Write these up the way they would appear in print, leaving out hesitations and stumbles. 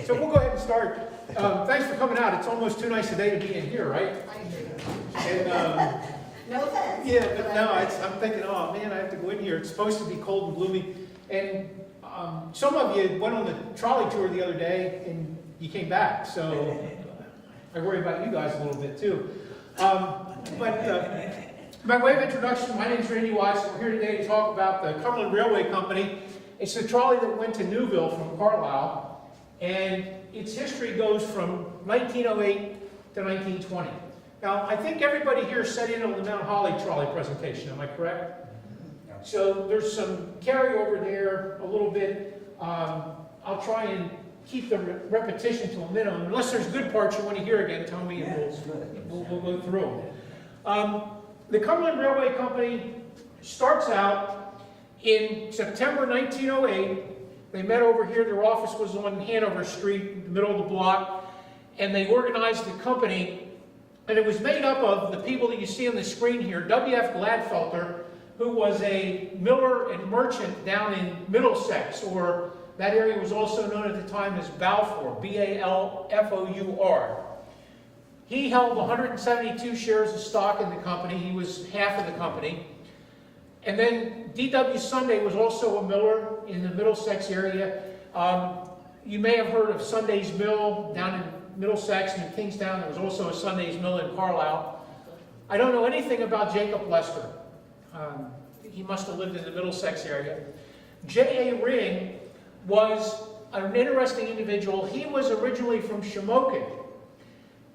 So we'll go ahead and start. Thanks for coming out. It's almost too nice a day to be in here, right? And, No offense. yeah, but no, I'm thinking, oh man, I have to go in here. It's supposed to be cold and gloomy. And some of you went on the trolley tour the other day and you came back. So I worry about you guys a little bit too. By way of introduction, my name is Randy Wise. We're here today to talk about the Cumberland Railway Company. It's the trolley that went to Newville from Carlisle, and its history goes from 1908 to 1920. Now, I think everybody here sat in on the Mount Holly trolley presentation, am I correct? So there's some carryover there a little bit. I'll try and keep the repetition to a minimum. Unless there's good parts you want to hear again, tell me and we'll go through them. The Cumberland Railway Company starts out in September 1908. They met over here. Their office was on Hanover Street, in the middle of the block, and they organized the company. And it was made up of the people that you see on the screen here. W.F. Gladfelter, who was a miller and merchant down in Middlesex, or that area was also known at the time as Balfour, B-A-L-F-O-U-R. He held 172 shares of stock in the company. He was half of the company. And then D.W. Sunday was also a miller in the Middlesex area. You may have heard of Sunday's Mill down in Middlesex and in Kingstown. There was also a Sunday's Mill in Carlisle. I don't know anything about Jacob Lester. He must have lived in the Middlesex area. J.A. Ring was an interesting individual. He was originally from Shamokin.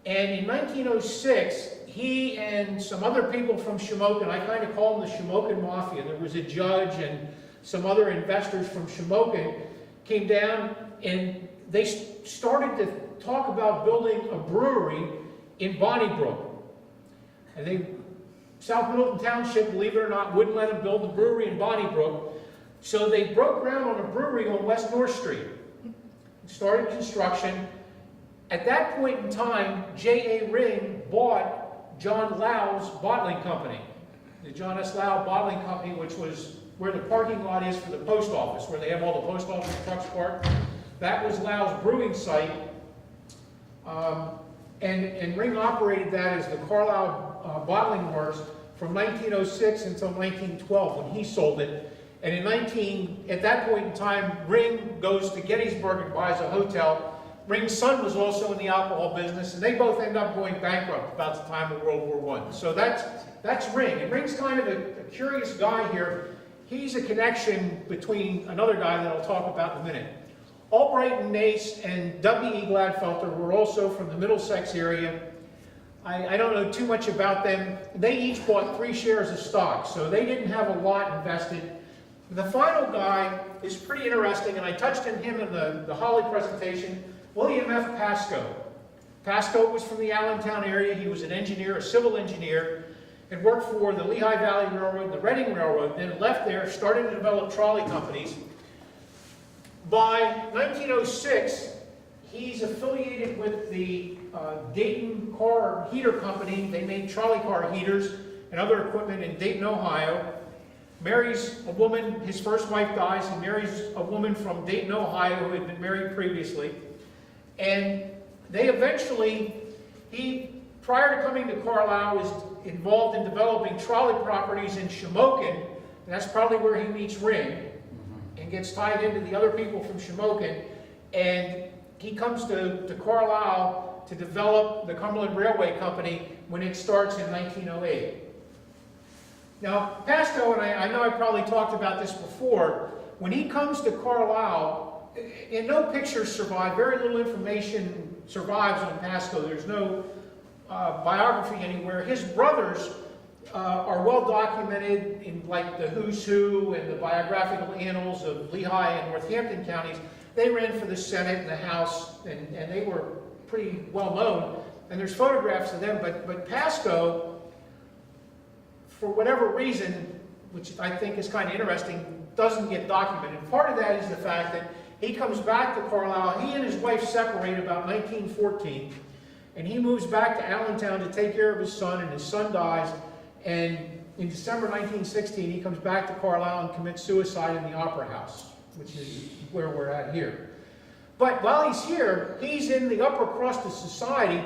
And in 1906, he and some other people from Shamokin, I kind of call them the Shamokin Mafia. There was a judge and some other investors from Shamokin came down and they started to talk about building a brewery in Bonnybrook. And South Middleton Township, believe it or not, wouldn't let them build a brewery in Bonnybrook. So they broke ground on a brewery on West North Street. Started construction. At that point in time, J.A. Ring bought John Lau's bottling company. The John S. Lau bottling company, which was where the parking lot is for the post office, where they have all the post office trucks parked. That was Lau's brewing site. And Ring operated that as the Carlisle Bottling Works from 1906 until 1912 when he sold it. And at that point in time, Ring goes to Gettysburg and buys a hotel. Ring's son was also in the alcohol business, and they both end up going bankrupt about the time of World War I. So that's Ring. And Ring's kind of a curious guy here. He's a connection between another guy that I'll talk about in a minute. Albright and Nace and W.E. Gladfelter were also from the Middlesex area. I don't know too much about them. They each bought 3 shares of stock, so they didn't have a lot invested. The final guy is pretty interesting, and I touched on him in the Holly presentation. William F. Pasco. Pasco was from the Allentown area. He was an engineer, a civil engineer, and worked for the Lehigh Valley Railroad, the Reading Railroad, then left there, started to develop trolley companies. By 1906, he's affiliated with the Dayton Car Heater Company. They made trolley car heaters and other equipment in Dayton, Ohio. Marries a woman, his first wife dies, he marries a woman from Dayton, Ohio, who had been married previously. And they eventually, prior to coming to Carlisle, was involved in developing trolley properties in Shamokin. And that's probably where he meets Ring and gets tied into the other people from Shamokin. And he comes to Carlisle to develop the Cumberland Railway Company when it starts in 1908. Now, Pasco, and I know I probably talked about this before, when he comes to Carlisle, and no pictures survive, very little information survives on Pasco. There's no biography anywhere. His brothers are well documented in like the Who's Who and the biographical annals of Lehigh and Northampton counties. They ran for the Senate and the House, and they were pretty well known. And there's photographs of them, but Pasco, for whatever reason, which I think is kind of interesting, doesn't get documented. Part of that is the fact that he comes back to Carlisle. He and his wife separate about 1914, and he moves back to Allentown to take care of his son, and his son dies. And in December 1916, he comes back to Carlisle and commits suicide in the Opera House, which is where we're at here. But while he's here, he's in the upper crust of society.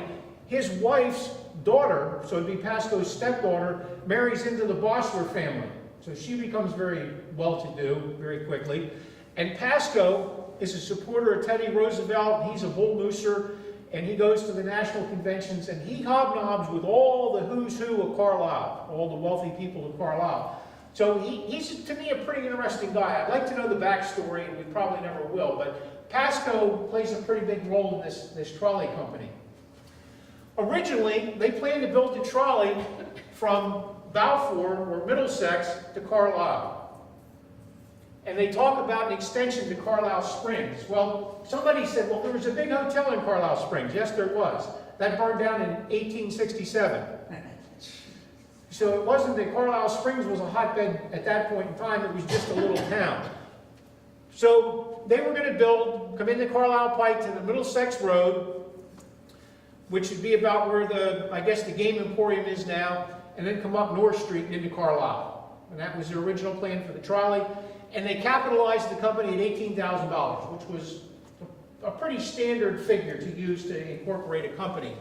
His wife's daughter, so it'd be Pasco's stepdaughter, marries into the Bossler family. So she becomes very well-to-do very quickly. And Pasco is a supporter of Teddy Roosevelt, and he's a bull mooser, and he goes to the national conventions, and he hobnobs with all the who's who of Carlisle, all the wealthy people of Carlisle. So he's, to me, a pretty interesting guy. I'd like to know the backstory, and we probably never will, but Pasco plays a pretty big role in this trolley company. Originally, they planned to build the trolley from Balfour, or Middlesex, to Carlisle. And they talk about an extension to Carlisle Springs. Well, somebody said, well, there was a big hotel in Carlisle Springs. Yes, there was. That burned down in 1867. So it wasn't that Carlisle Springs was a hotbed at that point in time. It was just a little town. So they were going to come into Carlisle Pike to the Middlesex Road, which would be about where I guess the Game Emporium is now, and then come up North Street and into Carlisle. And that was the original plan for the trolley. And they capitalized the company at $18,000, which was a pretty standard figure to use to incorporate a company.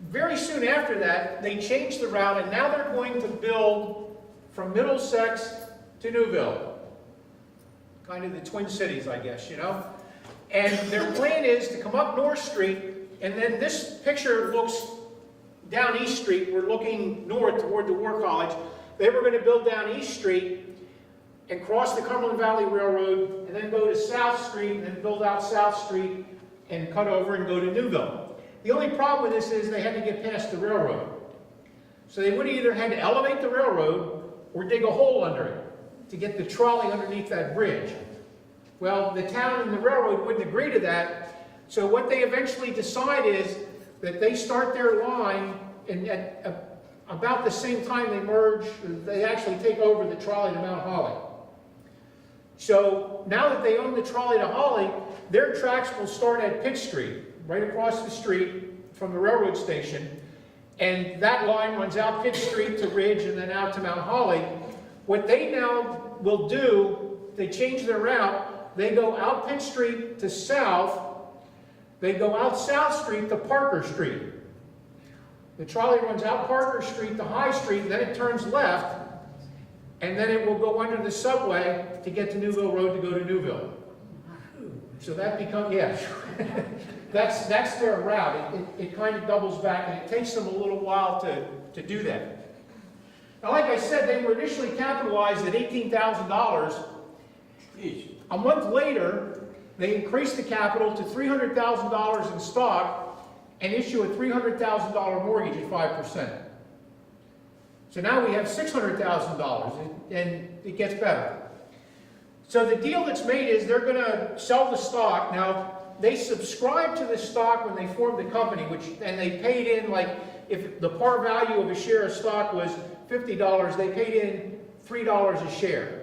Very soon after that, they changed the route, and now they're going to build from Middlesex to Newville. Kind of the Twin Cities, I guess, you know. And their plan is to come up North Street, and then this picture looks down East Street. We're looking north toward the War College. They were going to build down East Street and cross the Cumberland Valley Railroad, and then go to South Street, and then build out South Street, and cut over and go to Newville. The only problem with this is they had to get past the railroad. So they would have either had to elevate the railroad, or dig a hole under it, to get the trolley underneath that bridge. Well, the town and the railroad wouldn't agree to that, so what they eventually decide is that they start their line, and at about the same time they merge, they actually take over the trolley to Mount Holly. So now that they own the trolley to Holly, their tracks will start at Pitt Street, right across the street from the railroad station, and that line runs out Pitt Street to Ridge and then out to Mount Holly. What they now will do, they change their route, they go out Pitt Street to South, they go out South Street to Parker Street. The trolley runs out Parker Street to High Street, and then it turns left, and then it will go under the subway to get to Newville Road to go to Newville. So that becomes, yeah, that's their route. It kind of doubles back, and it takes them a little while to do that. Now, like I said, they were initially capitalized at $18,000. A month later, they increased the capital to $300,000 in stock and issue a $300,000 mortgage at 5%. So now we have $600,000, and it gets better. So the deal that's made is they're going to sell the stock. Now, they subscribed to the stock when they formed the company, and they paid in, like, if the par value of a share of stock was $50, they paid in $3 a share.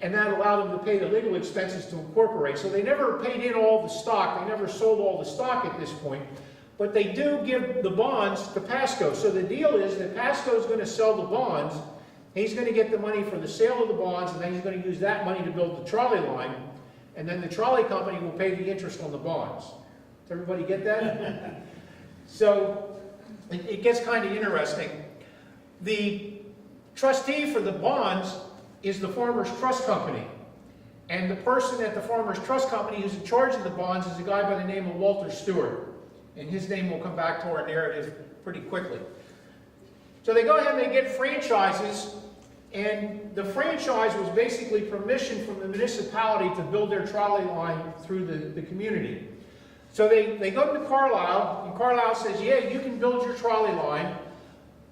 And that allowed them to pay the legal expenses to incorporate. So they never paid in all the stock. They never sold all the stock at this point. But they do give the bonds to Pasco. So the deal is that Pasco is going to sell the bonds. He's going to get the money for the sale of the bonds, and then he's going to use that money to build the trolley line. And then the trolley company will pay the interest on the bonds. Does everybody get that? So it gets kind of interesting. The trustee for the bonds is the Farmers Trust Company. And the person at the Farmers Trust Company who's in charge of the bonds is a guy by the name of Walter Stewart. And his name will come back to our narrative pretty quickly. So they go ahead and they get franchises, and the franchise was basically permission from the municipality to build their trolley line through the community. So they go to Carlisle, and Carlisle says, yeah, you can build your trolley line,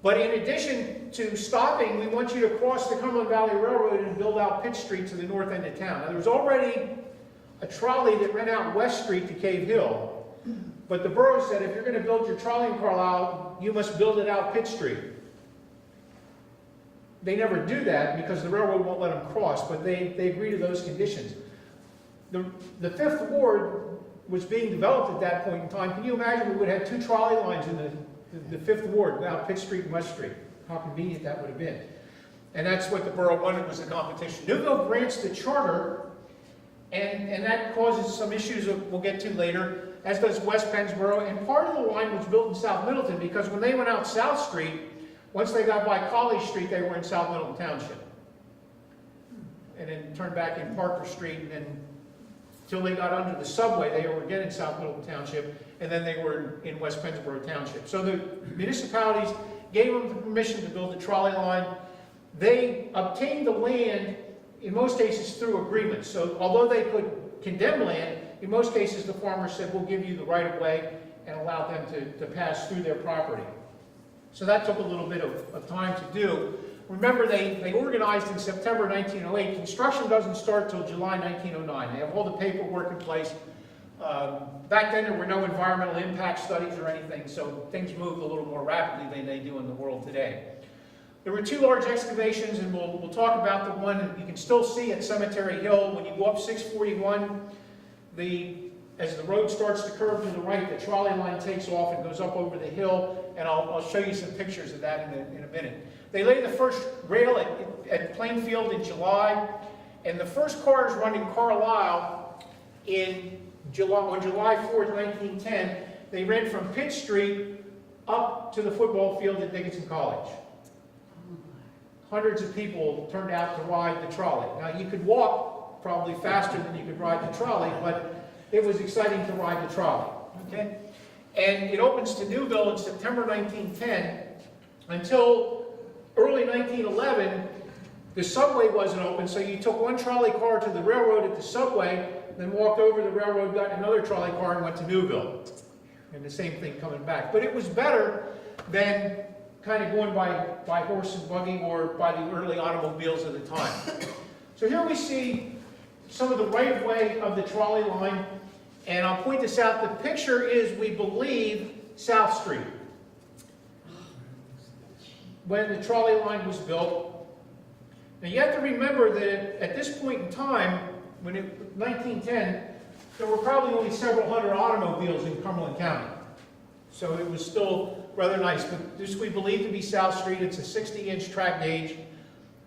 but in addition to stopping, we want you to cross the Cumberland Valley Railroad and build out Pitt Street to the north end of town. Now, there was already a trolley that ran out West Street to Cave Hill, but the borough said, if you're going to build your trolley in Carlisle, you must build it out Pitt Street. They never do that because the railroad won't let them cross, but they agree to those conditions. The Fifth Ward was being developed at that point in time. Can you imagine we would have two trolley lines in the Fifth Ward, out Pitt Street and West Street? How convenient that would have been. And that's what the borough wanted, was a competition. Newville grants the charter and that causes some issues that we'll get to later, as does West Pennsboro, and part of the line was built in South Middleton because when they went out South Street, once they got by College Street, they were in South Middleton Township. And then turned back in Parker Street, and then till they got under the subway, they were again in South Middleton Township, and then they were in West Pennsboro Township. So the municipalities gave them the permission to build the trolley line. They obtained the land, in most cases, through agreements. So although they could condemn land, in most cases the farmers said, we'll give you the right-of-way and allow them to pass through their property. So that took a little bit of time to do. Remember, they organized in September 1908. Construction doesn't start till July 1909. They have all the paperwork in place. Back then, there were no environmental impact studies or anything, so things moved a little more rapidly than they do in the world today. There were two large excavations, and we'll talk about the one that you can still see at Cemetery Hill. When you go up 641, as the road starts to curve to the right, the trolley line takes off and goes up over the hill, and I'll show you some pictures of that in a minute. They laid the first rail at Plainfield in July, and the first cars run in Carlisle on July 4th, 1910. They ran from Pitt Street up to the football field at Dickinson College. Hundreds of people turned out to ride the trolley. Now, you could walk probably faster than you could ride the trolley, but it was exciting to ride the trolley. Okay? And it opens to Newville in September 1910 until early 1911. The subway wasn't open, so you took one trolley car to the railroad at the subway, then walked over the railroad, got another trolley car, and went to Newville. And the same thing coming back. But it was better than kind of going by horse and buggy or by the early automobiles of the time. So here we see some of the right-of-way of the trolley line, and I'll point this out. The picture is, we believe, South Street. When the trolley line was built. Now you have to remember that at this point in time, 1910, there were probably only several hundred automobiles in Cumberland County. So it was still rather nice. But this we believe to be South Street. It's a 60-inch track gauge.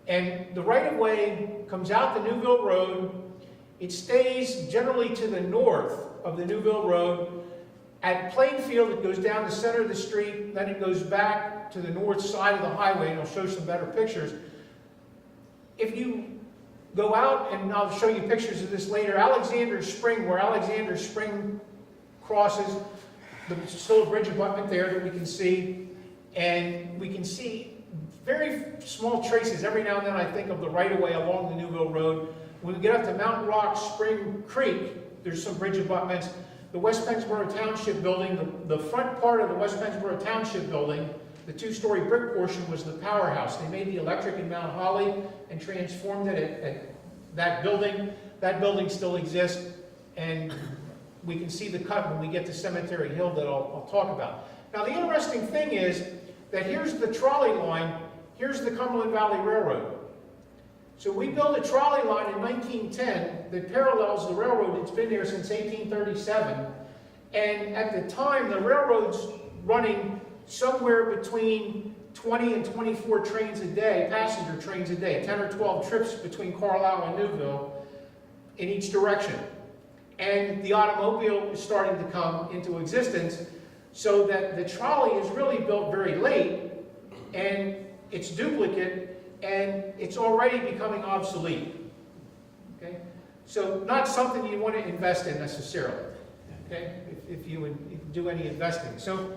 And the right-of-way comes out the Newville Road. It stays generally to the north of the Newville Road. At Plainfield, it goes down the center of the street. Then it goes back to the north side of the highway, and I'll show some better pictures. If you go out, and I'll show you pictures of this later, Alexander Spring, where Alexander Spring crosses, there's still a bridge abutment there that we can see, and we can see very small traces every now and then, I think, of the right-of-way along the Newville Road. When we get up to Mountain Rock Spring Creek, there's some bridge abutments. The West Pennsboro Township building, the front part of the West Pennsboro Township building, the two-story brick portion, was the powerhouse. They made the electric in Mount Holly and transformed it at that building. That building still exists, and we can see the cut when we get to Cemetery Hill that I'll talk about. Now, the interesting thing is that here's the trolley line, here's the Cumberland Valley Railroad. So we built a trolley line in 1910 that parallels the railroad. It's been there since 1837. And at the time, the railroad's running somewhere between 20 and 24 trains a day, passenger trains a day, 10 or 12 trips between Carlisle and Newville in each direction. And the automobile is starting to come into existence, so that the trolley is really built very late, and it's duplicate, and it's already becoming obsolete. Okay? So not something you want to invest in necessarily, okay? If you do any investing. So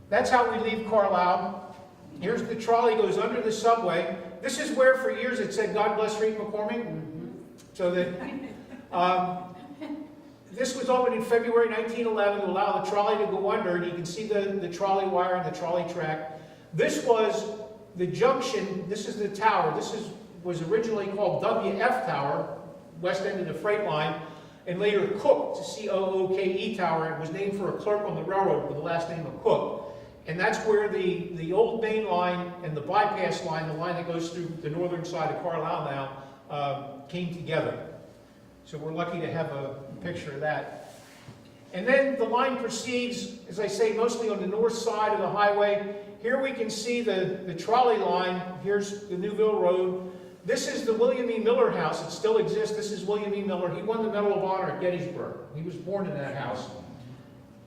that's how we leave Carlisle. Here's the trolley, goes under the subway. This is where for years it said, "God bless Reed McCormick." So that this was opened in February 1911 to allow the trolley to go under, and you can see the trolley wire and the trolley track. This was the junction. This is the tower. This was originally called WF Tower, west end of the freight line, and later Cook, C-O-O-K-E Tower. It was named for a clerk on the railroad with the last name of Cook. And that's where the old main line and the bypass line, the line that goes through the northern side of Carlisle now, came together. So we're lucky to have a picture of that. And then the line proceeds, as I say, mostly on the north side of the highway. Here we can see the trolley line. Here's the Newville Road. this is the William E. Miller house. It still exists. This is William E. Miller. He won the Medal of Honor at Gettysburg. He was born in that house.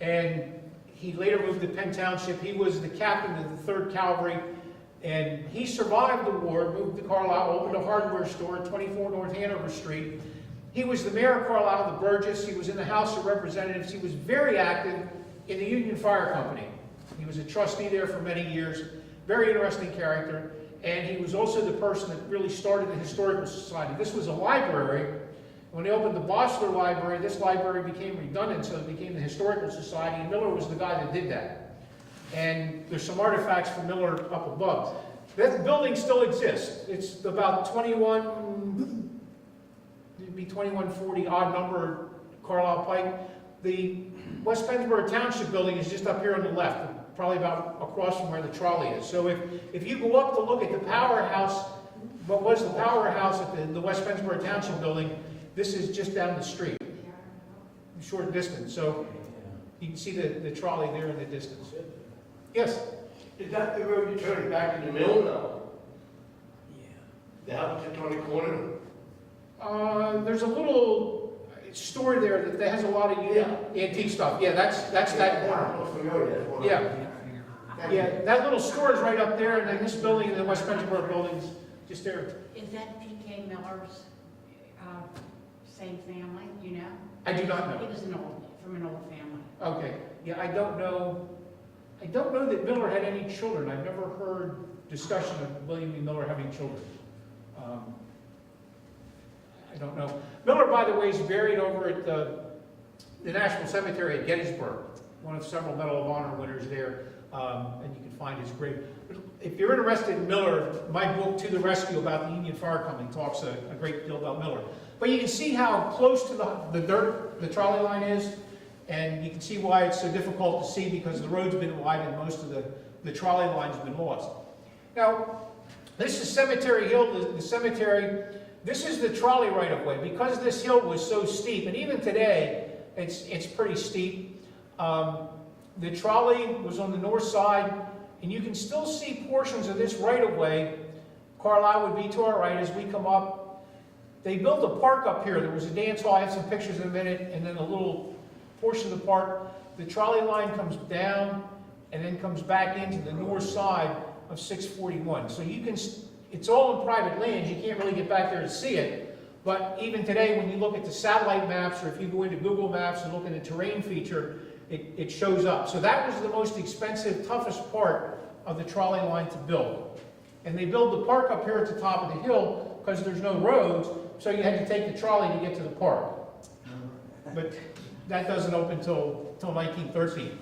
And he later moved to Penn Township. He was the captain of the 3rd Cavalry. And he survived the war, moved to Carlisle, opened a hardware store at 24 North Hanover Street. He was the mayor of Carlisle, the Burgess. He was in the House of Representatives. He was very active in the Union Fire Company. He was a trustee there for many years. Very interesting character. And he was also the person that really started the Historical Society. This was a library. When they opened the Bosler Library, this library became redundant, so it became the Historical Society, and Miller was the guy that did that. And there's some artifacts from Miller up above. That building still exists. It's about 2140 odd number Carlisle Pike. The West Pennsboro Township building is just up here on the left, probably about across from where the trolley is. So if you go up to look at the powerhouse, what was the powerhouse at the West Pennsboro Township building, this is just down the street, short distance. So you can see the trolley there in the distance. Yes? Is that the road you turn back in the mill now? Yeah. The house that's on the corner? There's a little store there that has a lot of antique stuff. Yeah, that's that corner. Yeah, that little store is right up there, and then this building, and the West Pennsboro building's just there. Is that P.K. Miller's same family, you know? I do not know. He was from an old family. Okay, yeah, I don't know that Miller had any children. I've never heard discussion of William E. Miller having children. I don't know. Miller, by the way, is buried over at the National Cemetery at Gettysburg, one of several Medal of Honor winners there, and you can find his grave. If you're interested in Miller, my book, To the Rescue, about the Union Fire Company, talks a great deal about Miller. But you can see how close to the dirt the trolley line is, and you can see why it's so difficult to see, because the road's been widened, most of the trolley line's been lost. Now, this is Cemetery Hill, the cemetery. This is the trolley right-of-way. Because this hill was so steep, and even today, it's pretty steep. The trolley was on the north side, and you can still see portions of this right-of-way. Carlisle would be to our right as we come up. They built a park up here. There was a dance hall. I have some pictures in a minute, and then a little portion of the park. The trolley line comes down and then comes back into the north side of 641. So you can, it's all in private lands. You can't really get back there to see it. But even today, when you look at the satellite maps, or if you go into Google Maps and look at the terrain feature, it shows up. So that was the most expensive, toughest part of the trolley line to build. And they built the park up here at the top of the hill because there's no roads, so you had to take the trolley to get to the park. But that doesn't open till 1913.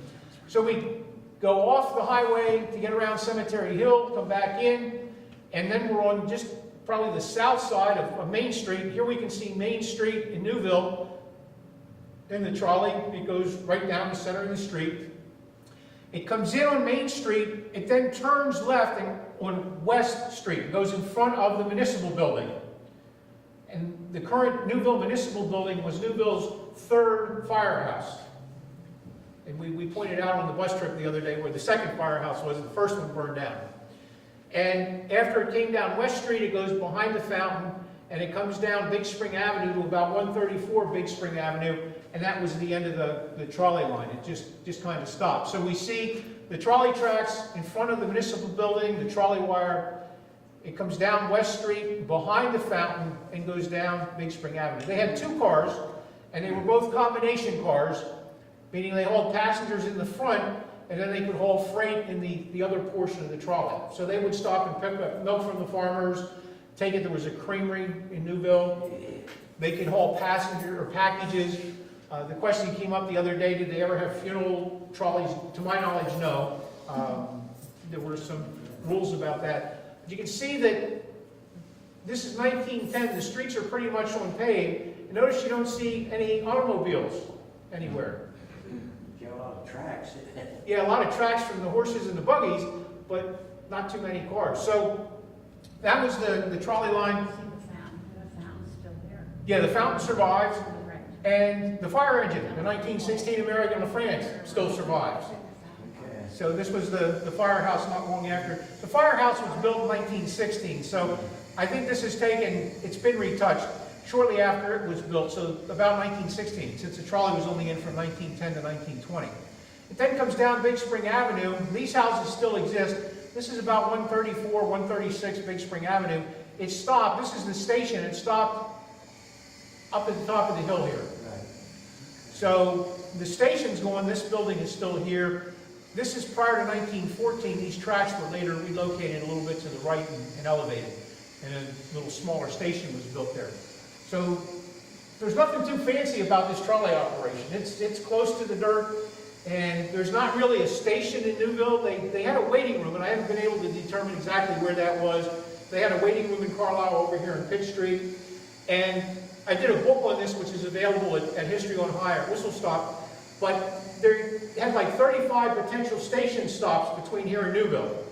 So we go off the highway to get around Cemetery Hill, come back in, and then we're on just probably the south side of Main Street. Here we can see Main Street in Newville. Then the trolley, it goes right down the center of the street. It comes in on Main Street, it then turns left on West Street. It goes in front of the municipal building. And the current Newville Municipal Building was Newville's 3rd firehouse. And we pointed out on the bus trip the other day where the 2nd firehouse was, and the 1st one burned down. And after it came down West Street, it goes behind the fountain, and it comes down Big Spring Avenue to about 134 Big Spring Avenue, and that was the end of the trolley line. It just kind of stopped. So we see the trolley tracks in front of the municipal building, the trolley wire. It comes down West Street, behind the fountain, and goes down Big Spring Avenue. They had 2 cars, and they were both combination cars, meaning they hauled passengers in the front, and then they could haul freight in the other portion of the trolley. So they would stop and pick up milk from the farmers, take it. There was a creamery in Newville. They could haul passenger or packages. The question came up the other day, did they ever have funeral trolleys? To my knowledge, no. There were some rules about that. But you can see that this is 1910. The streets are pretty much unpaved. And notice you don't see any automobiles anywhere. You have a lot of tracks. Yeah, a lot of tracks from the horses and the buggies, but not too many cars. So that was the trolley line. The fountain's still there. Yeah, the fountain survives. Right. And the fire engine, the 1916 American LaFrance, still survives. So this was the firehouse not long after. The firehouse was built in 1916, so I think this has taken, it's been retouched shortly after it was built, so about 1916, since the trolley was only in from 1910 to 1920. It then comes down Big Spring Avenue. These houses still exist. This is about 134, 136 Big Spring Avenue. It stopped, this is the station, it stopped up at the top of the hill here. Right. So the station's gone, this building is still here. This is prior to 1914. These tracks were later relocated a little bit to the right and elevated. And a little smaller station was built there. So there's nothing too fancy about this trolley operation. It's close to the dirt, and there's not really a station in Newville. They had a waiting room, and I haven't been able to determine exactly where that was. They had a waiting room in Carlisle over here in Pitt Street. And I did a book on this, which is available at History on Hire, Whistle Stop. But they had like 35 potential station stops between here and Newville.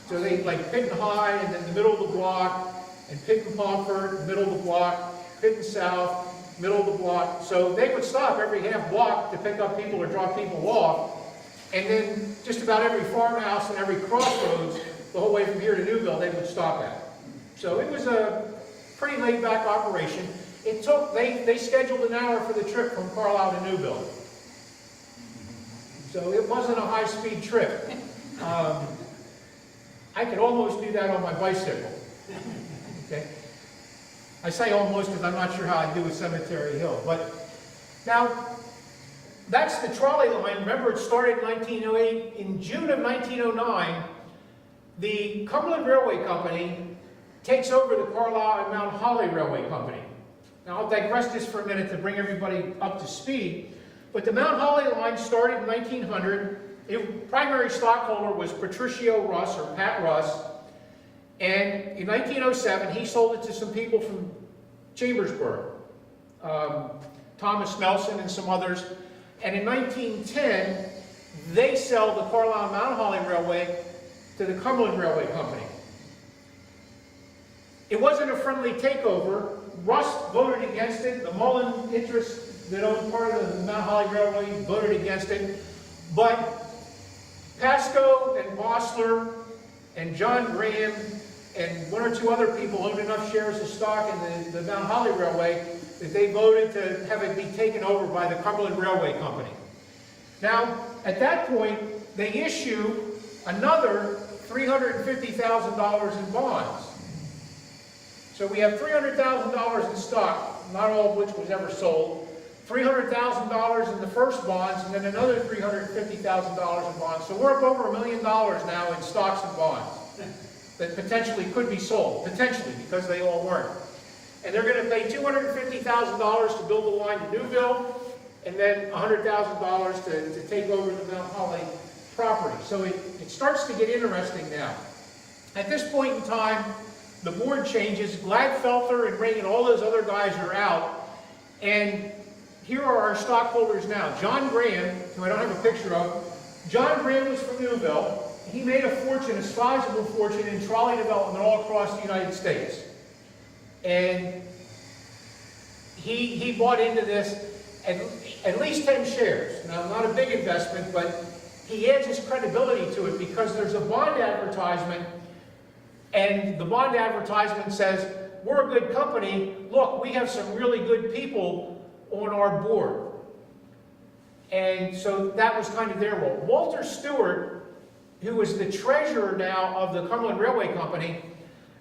So they like Pitt and High, and then the middle of the block, and Pitt and Pomfret, middle of the block, Pitt and South, middle of the block. So they would stop every half block to pick up people or drop people off. And then just about every farmhouse and every crossroads, the whole way from here to Newville, they would stop at. So it was a pretty laid-back operation. It took, they scheduled an hour for the trip from Carlisle to Newville. So it wasn't a high-speed trip. I could almost do that on my bicycle. Okay? I say almost because I'm not sure how I do with Cemetery Hill. But now, that's the trolley line. Remember, it started in 1908. In June of 1909, the Cumberland Railway Company takes over the Carlisle and Mount Holly Railway Company. Now, I'll digress just for a minute to bring everybody up to speed. But the Mount Holly line started in 1900. The primary stockholder was Patricio Russ, or Pat Russ. And in 1907, he sold it to some people from Chambersburg, Thomas Nelson and some others. And in 1910, they sell the Carlisle and Mount Holly Railway to the Cumberland Railway Company. It wasn't a friendly takeover. Russ voted against it. The Mullen interests that owned part of the Mount Holly Railway voted against it. But Pasco and Bossler and John Graham and one or two other people owned enough shares of stock in the Mount Holly Railway that they voted to have it be taken over by the Cumberland Railway Company. Now, at that point, they issue another $350,000 in bonds. So we have $300,000 in stock, not all of which was ever sold, $300,000 in the first bonds, and then another $350,000 in bonds. So we're up over $1 million now in stocks and bonds that potentially could be sold, potentially, because they all weren't. And they're going to pay $250,000 to build the line to Newville, and then $100,000 to take over the Mount Holly property. So it starts to get interesting now. At this point in time, the board changes. Gladfelter and Reagan, all those other guys are out. And here are our stockholders now. John Graham, who I don't have a picture of. John Graham was from Newville. He made a fortune, a sizable fortune in trolley development all across the United States. And he bought into this at least 10 shares. Now, not a big investment, but he adds his credibility to it because there's a bond advertisement, and the bond advertisement says, we're a good company. Look, we have some really good people on our board. And so that was kind of their role. Walter Stewart, who is the treasurer now of the Cumberland Railway Company,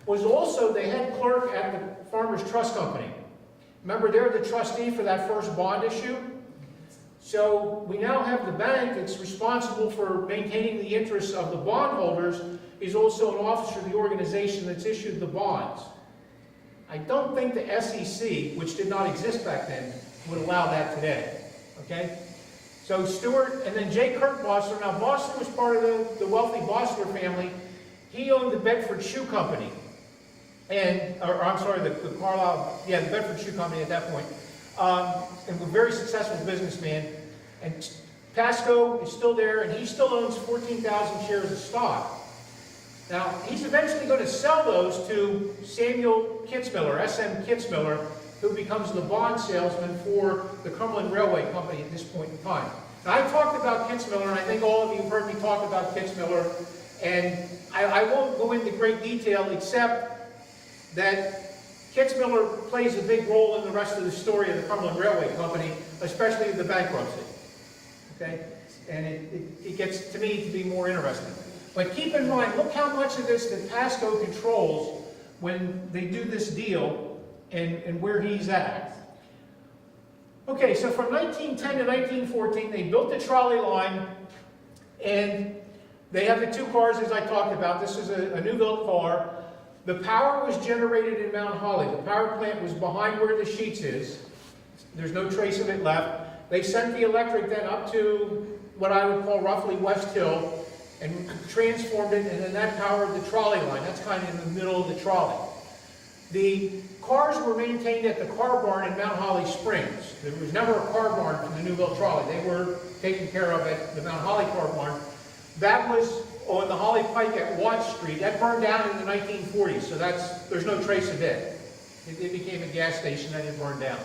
was also the head clerk at the Farmers Trust Company. Remember, they're the trustee for that first bond issue. So we now have the bank that's responsible for maintaining the interests of the bondholders is also an officer of the organization that's issued the bonds. I don't think the SEC, which did not exist back then, would allow that today. Okay? So Stewart, and then J. Kurt Bossler. Now, Bossler was part of the wealthy Bossler family. He owned the Bedford Shoe Company. And, or I'm sorry, the Carlisle, yeah, the Bedford Shoe Company at that point. And a very successful businessman. And Pasco is still there, and he still owns 14,000 shares of stock. Now, he's eventually going to sell those to Samuel Kitzmiller, S.M. Kitzmiller, who becomes the bond salesman for the Cumberland Railway Company at this point in time. And I talked about Kitzmiller, and I think all of you have heard me talk about Kitzmiller, and I won't go into great detail except that Kitzmiller plays a big role in the rest of the story of the Cumberland Railway Company, especially the bankruptcy. Okay? And it gets, to me, to be more interesting. But keep in mind, look how much of this that Pasco controls when they do this deal and where he's at. Okay, so from 1910 to 1914, they built the trolley line, and they have the two cars, as I talked about. This is a Newville car. The power was generated in Mount Holly. The power plant was behind where the sheets is. There's no trace of it left. They sent the electric then up to what I would call roughly West Hill and transformed it, and then that powered the trolley line. That's kind of in the middle of the trolley. The cars were maintained at the car barn in Mount Holly Springs. There was never a car barn for the Newville Trolley. They were taken care of at the Mount Holly car barn. That was on the Holly Pike at Watt Street. That burned down in the 1940s, so there's no trace of it. It became a gas station and it burned down.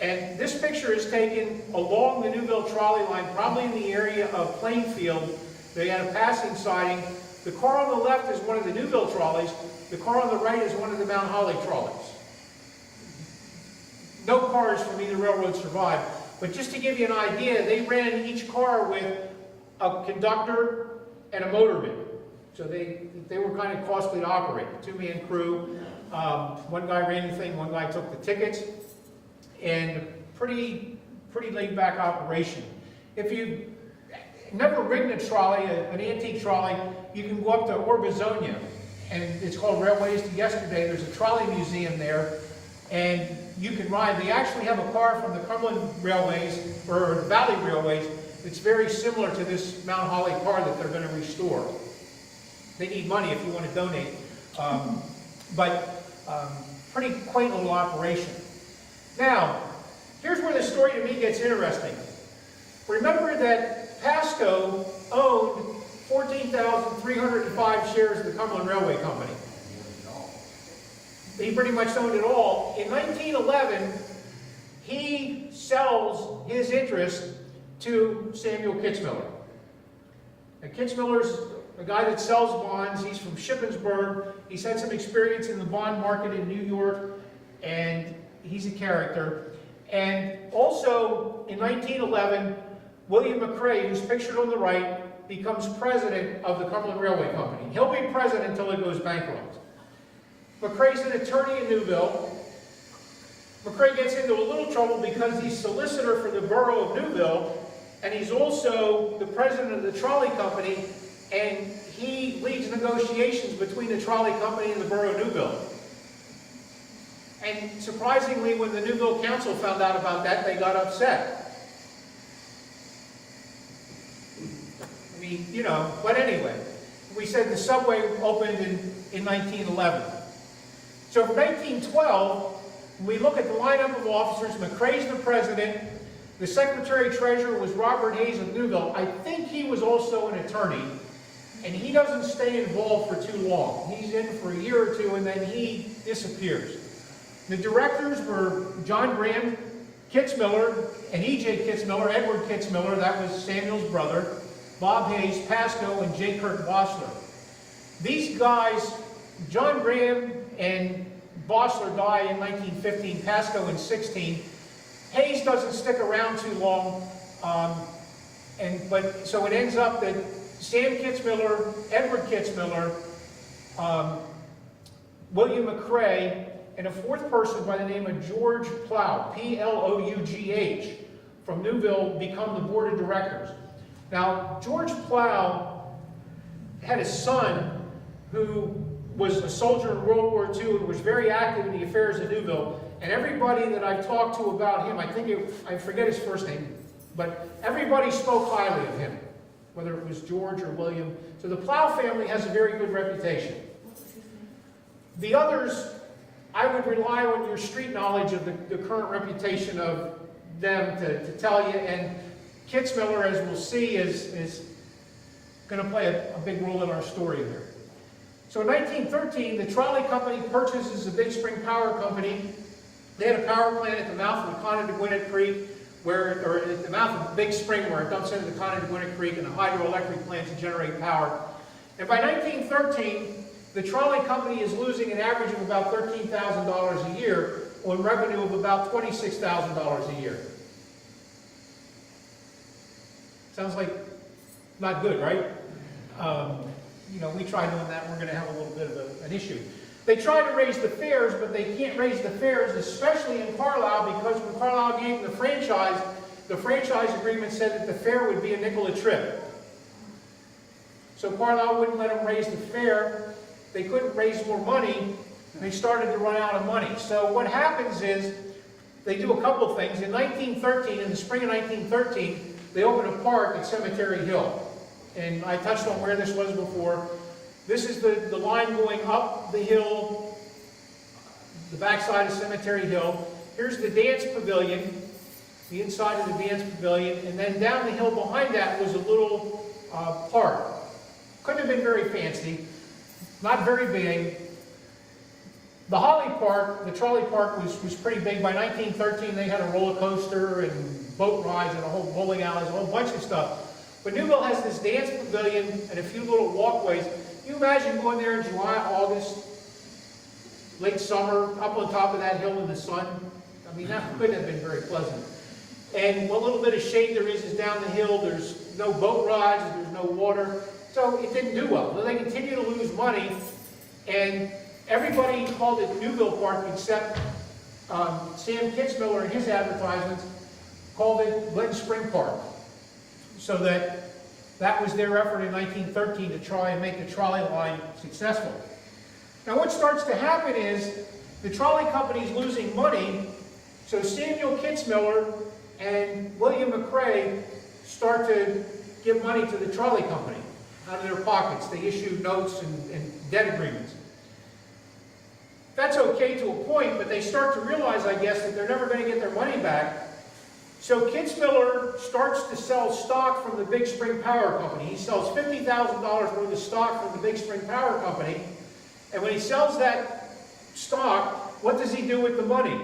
And this picture is taken along the Newville Trolley line, probably in the area of Plainfield. They had a passing siding. The car on the left is one of the Newville trolleys. The car on the right is one of the Mount Holly trolleys. No cars from either railroad survived. But just to give you an idea, they ran each car with a conductor and a motorman. So they were kind of costly to operate. A two-man crew. One guy ran the thing, one guy took the tickets. And pretty laid-back operation. If you never ridden a trolley, an antique trolley, you can go up to Orbizonia, and it's called Railways to Yesterday. There's a trolley museum there, and you can ride. They actually have a car from the Cumberland Railways, or the Valley Railways, that's very similar to this Mount Holly car that they're going to restore. They need money if you want to donate. Pretty quaint little operation. Now, here's where the story to me gets interesting. Remember that Pasco owned 14,305 shares of the Cumberland Railway Company. He pretty much owned it all. In 1911, he sells his interest to Samuel Kitzmiller. Now, Kitzmiller's a guy that sells bonds. He's from Shippensburg. He's had some experience in the bond market in New York, and he's a character. And also, in 1911, William McCrae, who's pictured on the right, becomes president of the Cumberland Railway Company. He'll be president until it goes bankrupt. McCrae's an attorney in Newville. McCrae gets into a little trouble because he's solicitor for the borough of Newville, and he's also the president of the trolley company, and he leads negotiations between the trolley company and the borough of Newville. And surprisingly, when the Newville Council found out about that, they got upset. I mean, you know, but anyway, we said the subway opened in 1911. So from 1912, when we look at the lineup of officers, McCrae's the president, the secretary-treasurer was Robert Hayes of Newville. I think he was also an attorney, and he doesn't stay involved for too long. He's in for a year or two, and then he disappears. The directors were John Graham, Kitzmiller, and E.J. Kitzmiller, Edward Kitzmiller, that was Samuel's brother, Bob Hayes, Pasco, and J. Kirk Bossler. These guys, John Graham and Bossler die in 1915, Pasco in 16. Hayes doesn't stick around too long, so it ends up that Sam Kitzmiller, Edward Kitzmiller, William McCrae, and a fourth person by the name of George Plough, P-L-O-U-G-H, from Newville, become the board of directors. Now, George Plough had a son who was a soldier in World War II and was very active in the affairs of Newville. And everybody that I've talked to about him, I forget his first name, but everybody spoke highly of him, whether it was George or William. So the Plough family has a very good reputation. The others, I would rely on your street knowledge of the current reputation of them to tell you. And Kitzmiller, as we'll see, is going to play a big role in our story here. So in 1913, the trolley company purchases the Big Spring Power Company. They had a power plant at the mouth of the Connewanet Creek. or at the mouth of the big spring where it dumps into the Conneaut Creek and a hydroelectric plant to generate power. And by 1913, the trolley company is losing an average of about $13,000 a year on revenue of about $26,000 a year. Sounds like not good, right? You know, we tried doing that, and we're going to have a little bit of an issue. They try to raise the fares, but they can't raise the fares, especially in Carlisle, because when Carlisle gave them the franchise agreement said that the fare would be a nickel a trip. So Carlisle wouldn't let them raise the fare. They couldn't raise more money. They started to run out of money. So what happens is they do a couple of things. In 1913, in the spring of 1913, they open a park at Cemetery Hill. And I touched on where this was before. This is the line going up the hill, the backside of Cemetery Hill. Here's the dance pavilion, the inside of the dance pavilion, and then down the hill behind that was a little park. Couldn't have been very fancy, not very big. The Holly Park, the trolley park, was pretty big. By 1913, they had a roller coaster and boat rides and a whole bowling alleys, a whole bunch of stuff. But Newville has this dance pavilion and a few little walkways. Can you imagine going there in July, August, late summer, up on top of that hill in the sun? I mean, that couldn't have been very pleasant. And what little bit of shade there is down the hill. There's no boat rides, there's no water. So it didn't do well. They continue to lose money, and everybody called it Newville Park except Sam Kitzmiller in his advertisements called it Glen Spring Park. So that was their effort in 1913 to try and make the trolley line successful. Now what starts to happen is the trolley company's losing money, so Samuel Kitzmiller and William McRae start to give money to the trolley company out of their pockets. They issue notes and debt agreements. That's okay to a point, but they start to realize, I guess, that they're never going to get their money back. So Kitzmiller starts to sell stock from the Big Spring Power Company. He sells $50,000 worth of stock from the Big Spring Power Company. And when he sells that stock, what does he do with the money?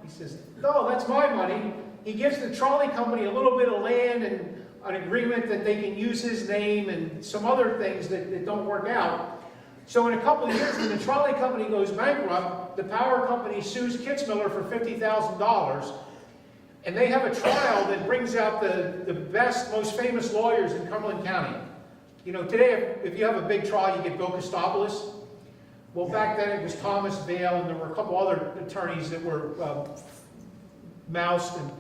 He says, no, that's my money. He gives the trolley company a little bit of land and an agreement that they can use his name and some other things that don't work out. So in a couple of years, when the trolley company goes bankrupt, the power company sues Kitzmiller for $50,000, and they have a trial that brings out the best, most famous lawyers in Cumberland County. You know, today, if you have a big trial, you get Bill Kostopoulos. Well, back then it was Thomas Vail, and there were a couple other attorneys that were Moust and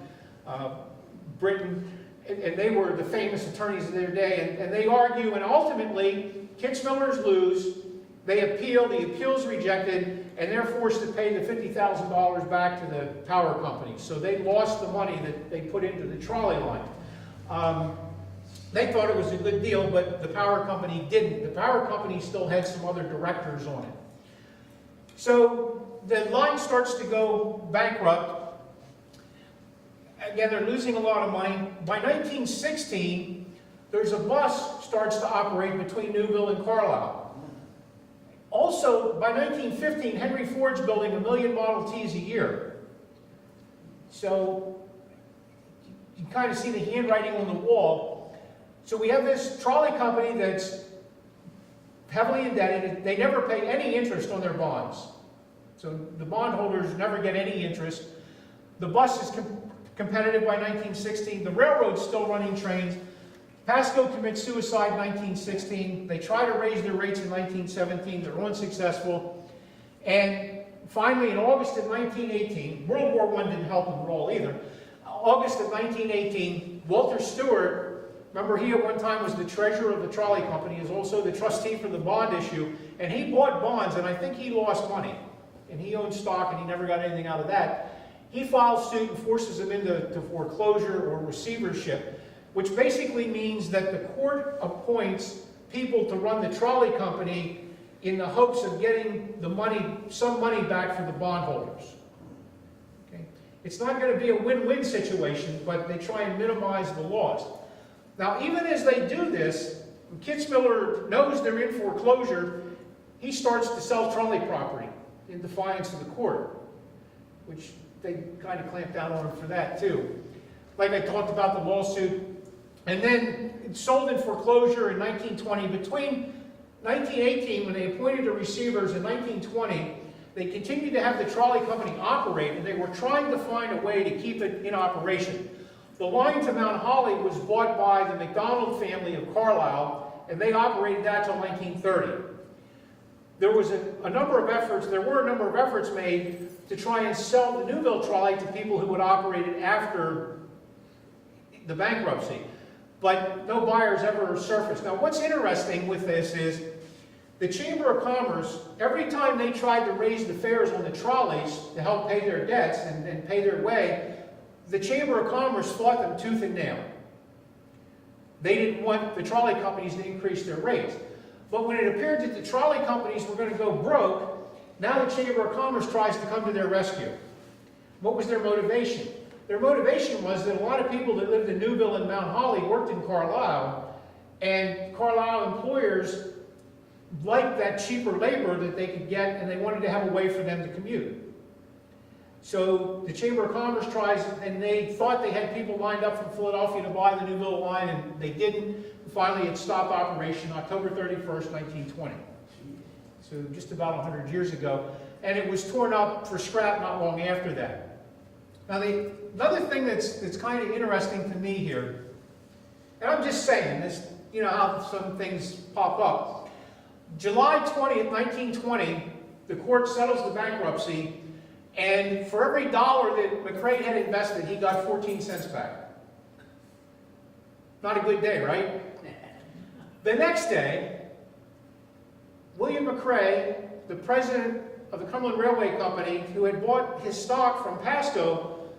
Britton, and they were the famous attorneys of their day, and they argue, and ultimately, Kitzmillers lose. They appeal, the appeal's rejected, and they're forced to pay the $50,000 back to the power company. So they lost the money that they put into the trolley line. They thought it was a good deal, but the power company didn't. The power company still had some other directors on it. So the line starts to go bankrupt. Again, they're losing a lot of money. By 1916, there's a bus starts to operate between Newville and Carlisle. Also, by 1915, Henry Ford's building 1 million Model Ts a year. So you can kind of see the handwriting on the wall. So we have this trolley company that's heavily indebted. They never pay any interest on their bonds. So the bondholders never get any interest. The bus is competitive by 1916. The railroad's still running trains. Pasco commits suicide in 1916. They try to raise their rates in 1917. They're unsuccessful. And finally, in August of 1918, World War I didn't help them at all either. August of 1918, Walter Stewart, remember he at one time was the treasurer of the trolley company, is also the trustee for the bond issue, and he bought bonds, and I think he lost money. And he owned stock, and he never got anything out of that. He files suit and forces them into foreclosure or receivership, which basically means that the court appoints people to run the trolley company in the hopes of getting the money, some money back for the bondholders. Okay? It's not going to be a win-win situation, but they try and minimize the loss. Now, even as they do this, when Kitzmiller knows they're in foreclosure, he starts to sell trolley property in defiance of the court, which they kind of clamped down on him for that too. Like I talked about the lawsuit. And then it sold in foreclosure in 1920. Between 1918, when they appointed the receivers, in 1920, they continued to have the trolley company operate, and they were trying to find a way to keep it in operation. The line to Mount Holly was bought by the McDonald family of Carlisle, and they operated that till 1930. There were a number of efforts made to try and sell the Newville Trolley to people who would operate it after the bankruptcy, but no buyers ever surfaced. Now, what's interesting with this is the Chamber of Commerce, every time they tried to raise the fares on the trolleys to help pay their debts and pay their way, the Chamber of Commerce fought them tooth and nail. They didn't want the trolley companies to increase their rates. But when it appeared that the trolley companies were going to go broke, now the Chamber of Commerce tries to come to their rescue. What was their motivation? Their motivation was that a lot of people that lived in Newville and Mount Holly worked in Carlisle, and Carlisle employers liked that cheaper labor that they could get, and they wanted to have a way for them to commute. So the Chamber of Commerce tries, and they thought they had people lined up from Philadelphia to buy the Newville line, and they didn't. Finally, it stopped operation October 31st, 1920. So just about 100 years ago. And it was torn up for scrap not long after that. Now, another thing that's kind of interesting to me here, and I'm just saying this, you know how some things pop up. July 20th, 1920, the court settles the bankruptcy, and for every dollar that McCrae had invested, he got 14 cents back. Not a good day, right? The next day, William McCrae, the president of the Cumberland Railway Company, who had bought his stock from Pasco,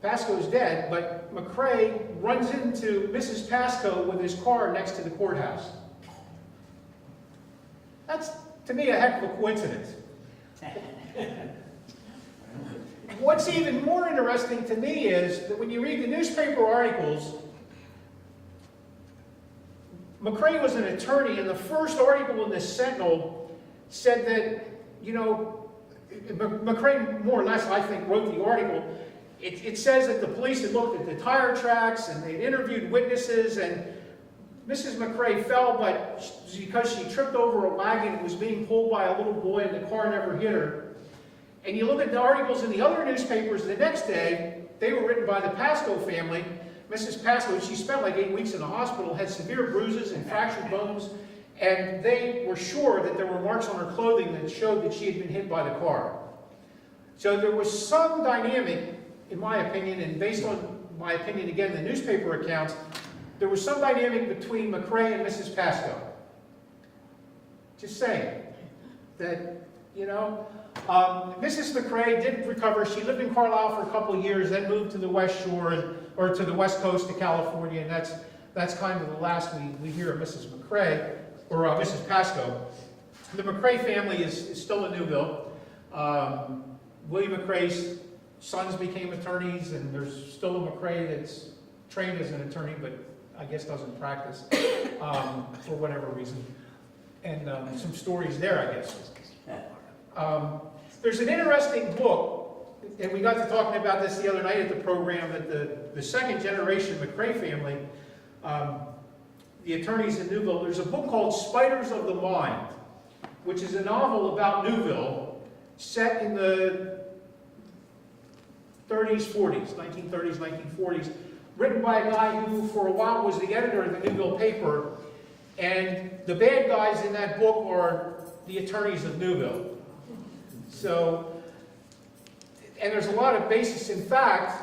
Pasco's dead, but McCrae runs into Mrs. Pasco with his car next to the courthouse. That's, to me, a heck of a coincidence. What's even more interesting to me is that when you read the newspaper articles, McCrae was an attorney, and the first article in the Sentinel said that, you know, McCrae more or less, I think, wrote the article. It says that the police had looked at the tire tracks, and they'd interviewed witnesses, and Mrs. McCrae fell, but because she tripped over a wagon, it was being pulled by a little boy, and the car never hit her. And you look at the articles in the other newspapers the next day, they were written by the Pasco family. Mrs. Pasco, she spent like 8 weeks in the hospital, had severe bruises and fractured bones, and they were sure that there were marks on her clothing that showed that she had been hit by the car. So there was some dynamic, in my opinion, and based on my opinion, again, the newspaper accounts, there was some dynamic between McCrae and Mrs. Pasco. Just saying that, you know, Mrs. McCrae did recover. She lived in Carlisle for a couple of years, then moved to the West Shore, or to the West Coast of California, and that's kind of the last we hear of Mrs. McCrae, or Mrs. Pasco. The McCrae family is still in Newville. William McCrae's sons became attorneys, and there's still a McCrae that's trained as an attorney, but I guess doesn't practice for whatever reason. And some stories there, I guess. There's an interesting book, and we got to talking about this the other night at the program, that the second generation McCrae family, the attorneys in Newville, there's a book called Spiders of the Mind, which is a novel about Newville set in the 30s, 40s, 1930s, 1940s, written by a guy who for a while was the editor of the Newville paper, and the bad guys in that book are the attorneys of Newville. So, and there's a lot of basis, in fact,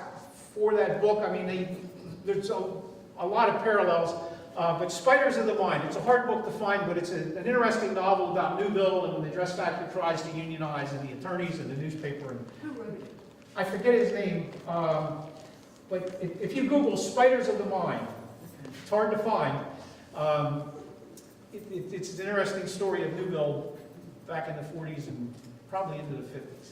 for that book. I mean, there's a lot of parallels, but Spiders of the Mind, it's a hard book to find, but it's an interesting novel about Newville and when the dress factory tries to unionize, and the attorneys and the newspaper. And Who wrote it? I forget his name, but if you Google Spiders of the Mind, it's hard to find. It's an interesting story of Newville back in the 40s and probably into the 50s.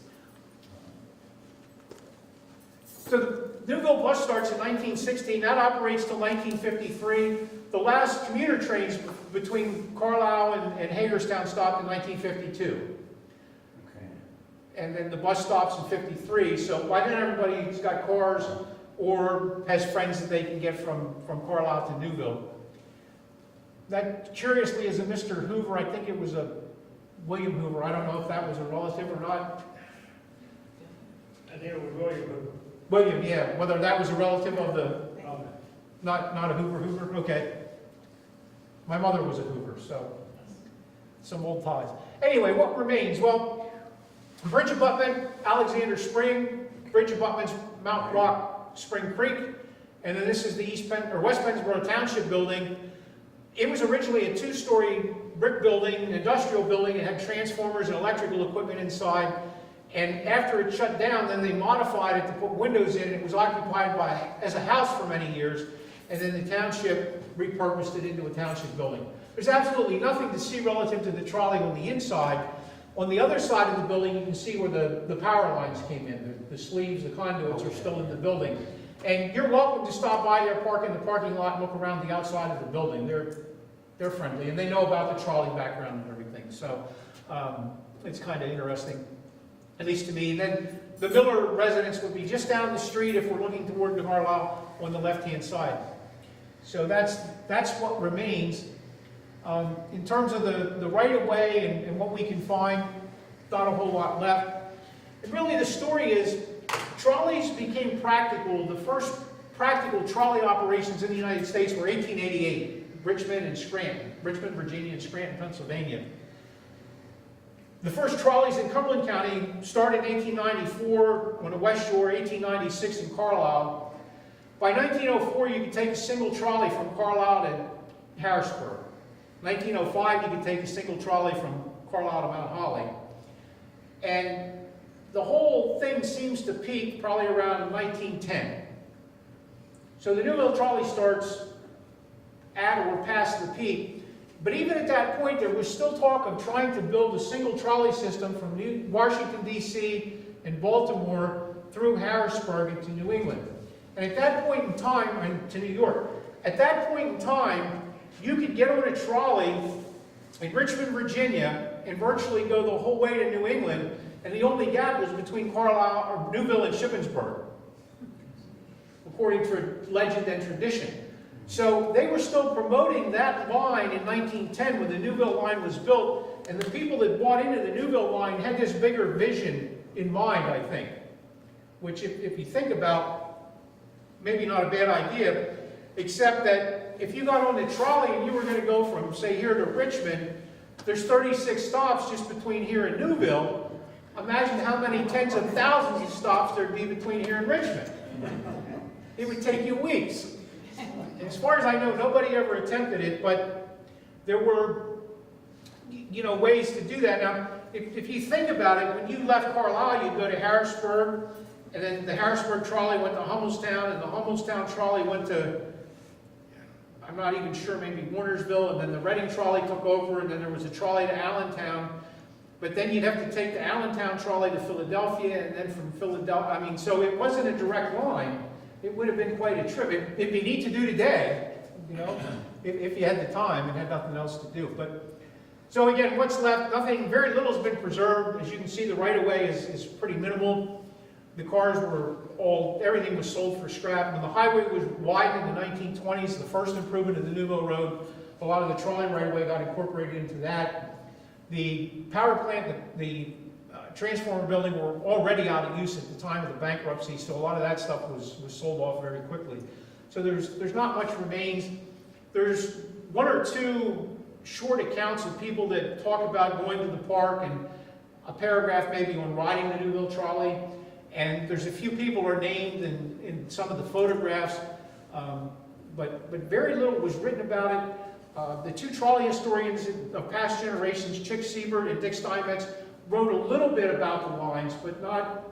So the Newville bus starts in 1916. That operates till 1953. The last commuter trains between Carlisle and Hagerstown stopped in 1952. Okay. and then the bus stops in 53. So by then everybody's got cars or has friends that they can get from Carlisle to Newville. That curiously is a Mr. Hoover. I think it was a William Hoover. I don't know if that was a relative or not. I think it was William. William, yeah. Whether that was a relative of the, not a Hoover. Okay. My mother was a Hoover, so some old ties. Anyway, what remains? Well, bridge abutment, Alexander Spring, bridge abutments, Mount Rock, Spring Creek, and then this is the West Pennsboro Township building. It was originally a two-story brick building, an industrial building. It had transformers and electrical equipment inside. And after it shut down, then they modified it to put windows in. It was occupied as a house for many years. And then the township repurposed it into a township building. There's absolutely nothing to see relative to the trolley on the inside. On the other side of the building, you can see where the power lines came in. The sleeves, the conduits are still in the building. And you're welcome to stop by there, park in the parking lot, and look around the outside of the building. They're friendly, and they know about the trolley background and everything. So it's kind of interesting, at least to me. And then the Miller residence would be just down the street if we're looking toward Carlisle on the left-hand side. So that's what remains. In terms of the right-of-way and what we can find, not a whole lot left. And really the story is, trolleys became practical. The first practical trolley operations in the United States were 1888, Richmond and Scranton, Richmond, Virginia, and Scranton, Pennsylvania. The first trolleys in Cumberland County started in 1894 on the West Shore, 1896 in Carlisle. By 1904, you could take a single trolley from Carlisle to Harrisburg. 1905, you could take a single trolley from Carlisle to Mount Holly. And the whole thing seems to peak probably around 1910. So the Newville Trolley starts at or past the peak. But even at that point, there was still talk of trying to build a single trolley system from Washington, D.C. and Baltimore through Harrisburg into New England. And at that point in time, and to New York, at that point in time, you could get on a trolley in Richmond, Virginia, and virtually go the whole way to New England, and the only gap was between Carlisle, or Newville and Shippensburg, according to legend and tradition. So they were still promoting that line in 1910 when the Newville line was built, and the people that bought into the Newville line had this bigger vision in mind, I think, which if you think about, maybe not a bad idea, except that if you got on the trolley and you were going to go from, say, here to Richmond, there's 36 stops just between here and Newville. Imagine how many tens of thousands of stops there'd be between here and Richmond. It would take you weeks. And as far as I know, nobody ever attempted it, but there were, ways to do that. Now, if you think about it, when you left Carlisle, you'd go to Harrisburg, and then the Harrisburg trolley went to Hummelstown, and the Hummelstown trolley went to, I'm not even sure, maybe Warnersville, and then the Reading trolley took over, and then there was a trolley to Allentown. But then you'd have to take the Allentown trolley to Philadelphia, and then from Philadelphia, so it wasn't a direct line. It would have been quite a trip. It'd be neat to do today, if you had the time and had nothing else to do. But so again, what's left? Nothing. Very little has been preserved. As you can see, the right-of-way is pretty minimal. The cars everything was sold for scrap. When the highway was widened in the 1920s, the first improvement of the Newville Road, a lot of the trolley right-of-way got incorporated into that. The power plant, the transformer building were already out of use at the time of the bankruptcy, so a lot of that stuff was sold off very quickly. So there's not much remains. There's one or two short accounts of people that talk about going to the park, and a paragraph maybe on riding the Newville Trolley. And there's a few people are named in some of the photographs, but very little was written about it. The two trolley historians of past generations, Chick Siebert and Dick Steinmetz, wrote a little bit about the lines, but not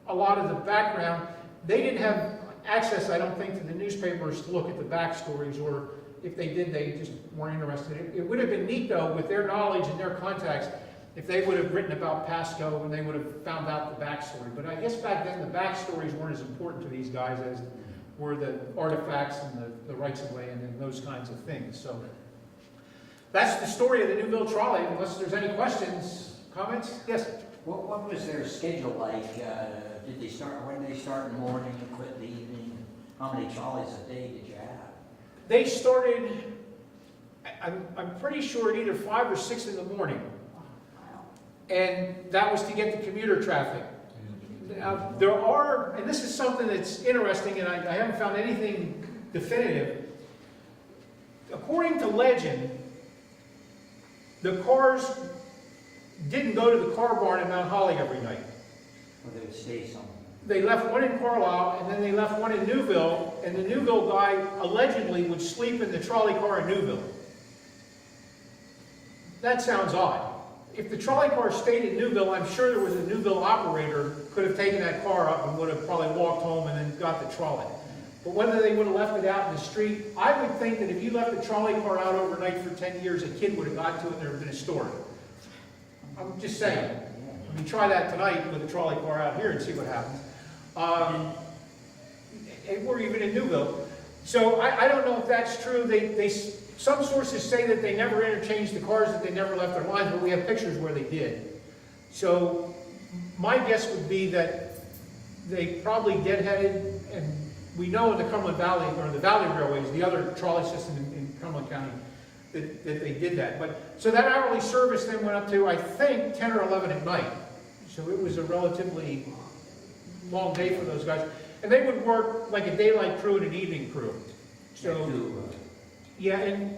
a lot of the background. They didn't have access, I don't think, to the newspapers to look at the backstories, or if they did, they just weren't interested. It would have been neat, though, with their knowledge and their contacts, if they would have written about Pasco and they would have found out the backstory. But I guess back then the backstories weren't as important to these guys as were the artifacts and the rights-of-way and those kinds of things. So that's the story of the Newville Trolley. Unless there's any questions, comments? Yes? What was their schedule like? Did they start, when did they start in the morning and quit in the evening? How many trolleys a day did you have? They started, I'm pretty sure at either 5 or 6 in the morning. And that was to get the commuter traffic. Now, there are, and this is something that's interesting, and I haven't found anything definitive. According to legend, the cars didn't go to the car barn in Mount Holly every night. Or they would stay somewhere? They left one in Carlisle, and then they left one in Newville, and the Newville guy allegedly would sleep in the trolley car in Newville. That sounds odd. If the trolley car stayed in Newville, I'm sure there was a Newville operator could have taken that car up and would have probably walked home and then got the trolley. But whether they would have left it out in the street, I would think that if you left the trolley car out overnight for 10 years, a kid would have got to it and there would have been a story. I'm just saying. I mean, try that tonight with a trolley car out here and see what happens. Or even in Newville. So I don't know if that's true. Some sources say that they never interchanged the cars, that they never left their lines, but we have pictures where they did. So my guess would be that they probably deadheaded, and we know in the Cumberland Valley, or the Valley Railways, the other trolley system in Cumberland County, that they did that. So that hourly service then went up to, I think, 10 or 11 at night. So it was a relatively long day for those guys. And they would work like a daylight crew and an evening crew. So, yeah, and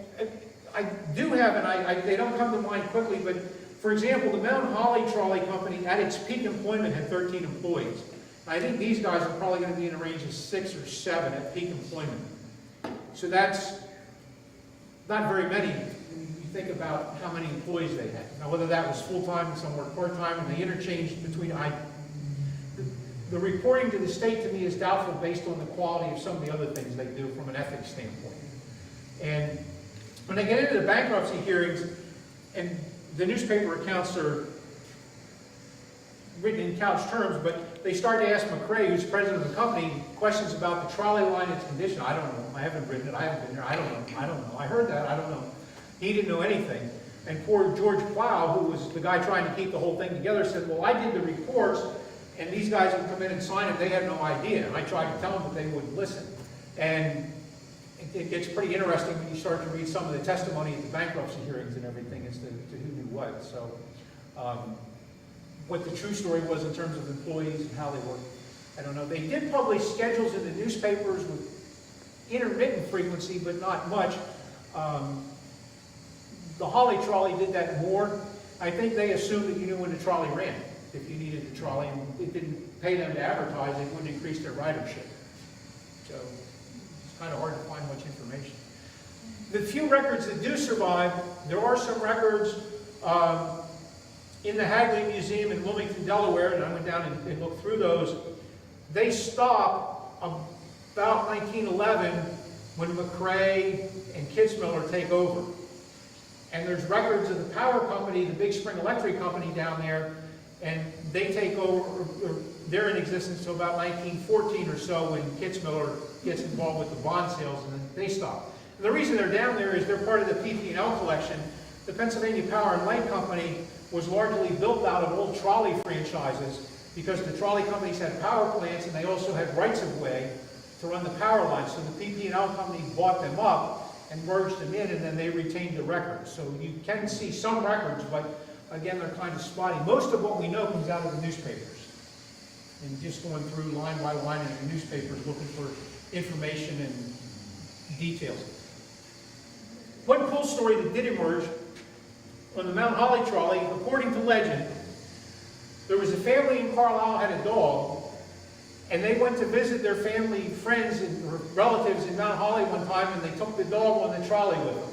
I do have, and they don't come to mind quickly, but for example, the Mount Holly Trolley Company at its peak employment had 13 employees. I think these guys are probably going to be in a range of 6 or 7 at peak employment. So that's not very many when you think about how many employees they had. Now, whether that was full-time and some were part-time, and they interchanged between, the reporting to the state to me is doubtful based on the quality of some of the other things they do from an ethics standpoint. And when they get into the bankruptcy hearings, and the newspaper accounts are written in couch terms, but they start to ask McRae, who's president of the company, questions about the trolley line, its condition. I don't know. I haven't written it. I haven't been there. I don't know. I heard that. I don't know. He didn't know anything. And poor George Plow, who was the guy trying to keep the whole thing together, said, well, I did the reports, and these guys would come in and sign it. They had no idea. And I tried to tell them, but they wouldn't listen. And it gets pretty interesting when you start to read some of the testimony at the bankruptcy hearings and everything as to who knew what. So, what the true story was in terms of employees and how they worked, I don't know. They did publish schedules in the newspapers with intermittent frequency, but not much. The Holly Trolley did that more. I think they assumed that you knew when the trolley ran. If you needed the trolley, and it didn't pay them to advertise, it wouldn't increase their ridership. So it's kind of hard to find much information. The few records that do survive, there are some records in the Hagley Museum in Wilmington, Delaware, and I went down and looked through those. They stop about 1911 when McRae and Kitzmiller take over. And there's records of the power company, the Big Spring Electric Company down there, and they take over, or they're in existence until about 1914 or so when Kitzmiller gets involved with the bond sales, and then they stop. And the reason they're down there is they're part of the PP&L collection. The Pennsylvania Power and Light Company was largely built out of old trolley franchises because the trolley companies had power plants and they also had rights of way to run the power lines. So the PP&L company bought them up and merged them in, and then they retained the records. So you can see some records, but again, they're kind of spotty. Most of what we know comes out of the newspapers. And just going through line by line in the newspapers looking for information and details. One cool story that did emerge on the Mount Holly trolley, according to legend, there was a family in Carlisle had a dog, and they went to visit their family, friends, and relatives in Mount Holly one time, and they took the dog on the trolley with them.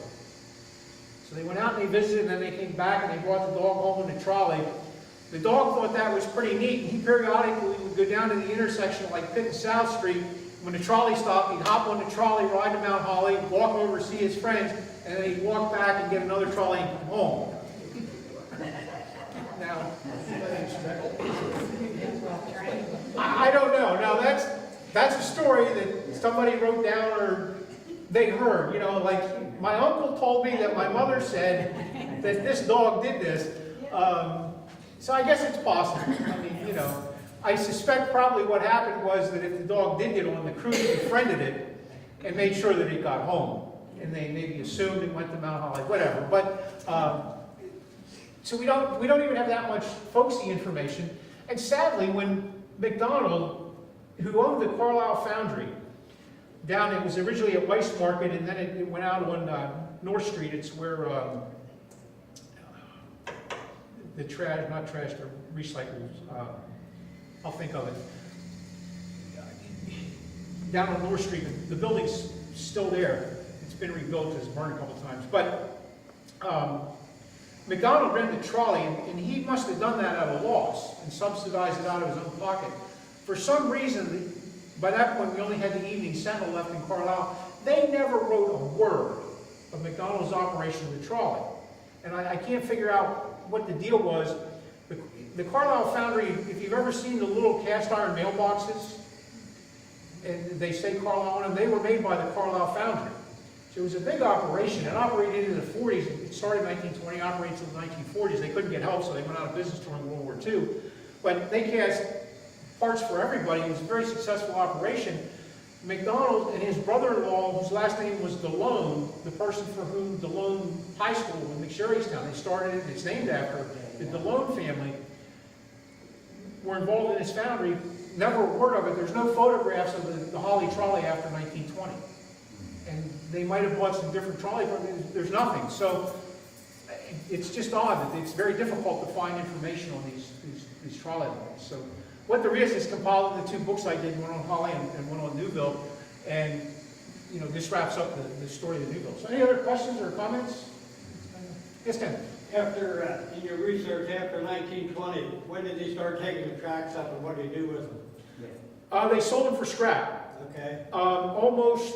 So they went out and they visited, and then they came back and they brought the dog home in the trolley. The dog thought that was pretty neat, and he periodically would go down to the intersection like Pitt and South Street. When the trolley stopped, he'd hop on the trolley, ride to Mount Holly, walk over, see his friends, and then he'd walk back and get another trolley and come home. Now, I don't know. Now that's a story that somebody wrote down or they heard. You know, like my uncle told me that my mother said that this dog did this. So I guess it's possible. I mean, you know, I suspect probably what happened was that if the dog did get on, the crew befriended it and made sure that it got home. And they maybe assumed it went to Mount Holly, whatever. But, so we don't even have that much folksy information. And sadly, when McDonald, who owned the Carlisle Foundry, it was originally at Weiss Market, and then it went out on North Street. It's where the recyclables, I'll think of it. Down on North Street, the building's still there. It's been rebuilt, it's burned a couple times. But McDonald ran the trolley, and he must have done that at a loss and subsidized it out of his own pocket. For some reason, by that point, we only had the Evening Sentinel left in Carlisle. They never wrote a word of McDonald's operation of the trolley. And I can't figure out what the deal was. The Carlisle Foundry, if you've ever seen the little cast iron mailboxes, and they say Carlisle on them, they were made by the Carlisle Foundry. So it was a big operation. It operated in the 40s. It started in 1920, operated until the 1940s. They couldn't get help, so they went out of business during World War II. But they cast parts for everybody. It was a very successful operation. McDonald and his brother-in-law, whose last name was DeLone, the person for whom DeLone High School in McSherrystown, they started it, it's named after the DeLone family, were involved in this foundry. Never a word of it. There's no photographs of the Holly trolley after 1920. And they might have bought some different trolley, but there's nothing. So it's just odd that it's very difficult to find information on these trolley lines. So what there is compiled in the two books I did, one on Holly and one on Newville. And, you know, this wraps up the story of Newville. So any other questions or comments? Yes, Ken? After, in your research, after 1920, when did they start taking the tracks up and what did they do with them? They sold them for scrap. Okay. Almost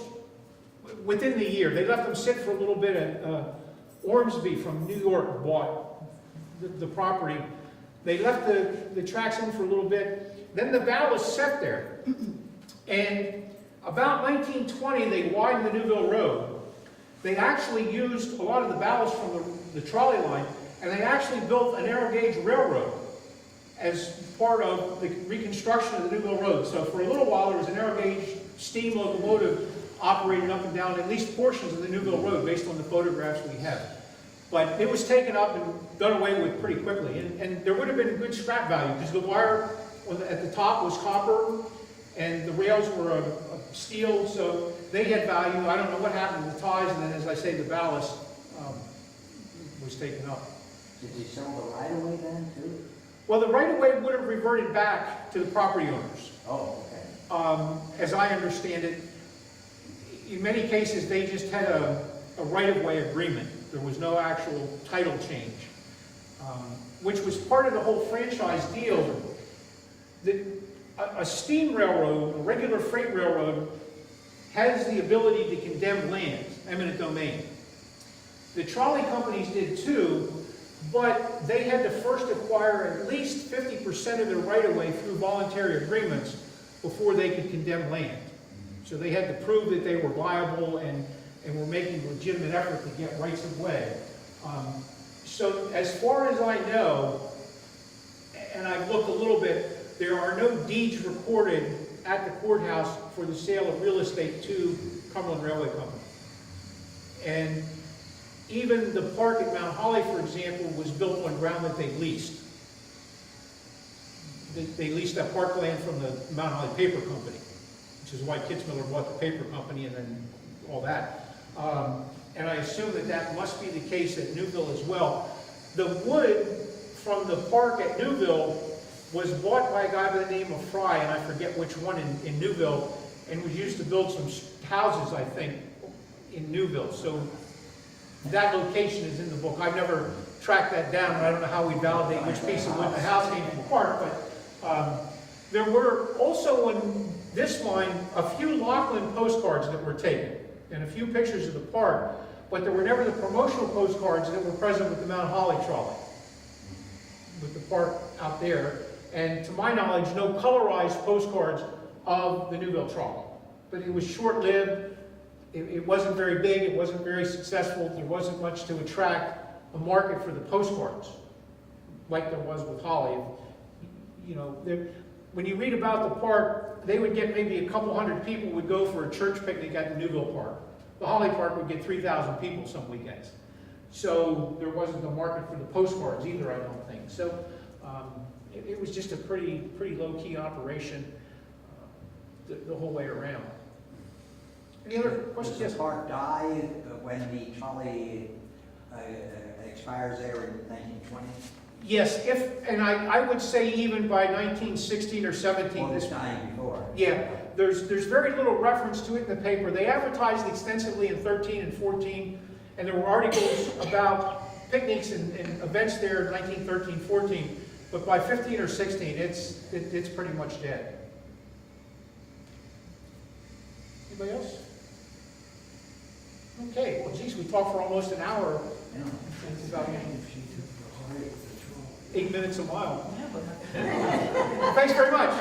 within the year. They left them sit for a little bit, and Ormsby from New York bought the property. They left the tracks in for a little bit. Then the ballast sat there. And about 1920, they widened the Newville Road. They actually used a lot of the ballast from the trolley line, and they actually built a narrow gauge railroad as part of the reconstruction of the Newville Road. So for a little while, there was a narrow gauge steam locomotive operating up and down at least portions of the Newville Road based on the photographs we have. But it was taken up and done away with pretty quickly. And there would have been good scrap value because the wire at the top was copper and the rails were a steel, so they had value. I don't know what happened to the ties, and then, as I say, the ballast was taken up. Did they sell the right of way then too? Well, the right-of-way would have reverted back to the property owners. Oh, okay. As I understand it, in many cases, they just had a right-of-way agreement. There was no actual title change, which was part of the whole franchise deal. A steam railroad, a regular freight railroad, has the ability to condemn land, eminent domain. The trolley companies did too, but they had to first acquire at least 50% of their right-of-way through voluntary agreements before they could condemn land. So they had to prove that they were viable and were making a legitimate effort to get rights of way. So as far as I know, and I've looked a little bit, there are no deeds recorded at the courthouse for the sale of real estate to Cumberland Railway Company. And even the park at Mount Holly, for example, was built on ground that they leased. They leased that parkland from the Mount Holly Paper Company, which is why Kitzmiller bought the paper company and then all that. And I assume that must be the case at Newville as well. The wood from the park at Newville was bought by a guy by the name of Fry, and I forget which one in Newville, and was used to build some houses, I think, in Newville. So that location is in the book. I've never tracked that down, and I don't know how we validate which piece of wood the house came from the park, but there were also on this line a few Laughlin postcards that were taken, and a few pictures of the park, but there were never the promotional postcards that were present with the Mount Holly trolley, with the park out there. And to my knowledge, no colorized postcards of the Newville Trolley. But it was short-lived. It wasn't very big. It wasn't very successful. There wasn't much to attract a market for the postcards. like there was with Holly. You know, when you read about the park, they would get maybe a couple hundred people would go for a church picnic at the Newville Park. The Holly Park would get 3,000 people some weekends. So there wasn't the market for the postcards either, I don't think. So it was just a pretty low-key operation the whole way around. Any other questions? Does Yes. the park die when the trolley expires there in 1920? Yes, and I would say even by 1916 or 17. Or was dying before? Yeah, there's very little reference to it in the paper. They advertised extensively in 13 and 14, and there were articles about picnics and events there in 1913, 14. But by 15 or 16, it's pretty much dead. Anybody else? Okay, well, geez, we talked for almost an hour. Yeah. It's about 8 minutes a mile. Thanks very much.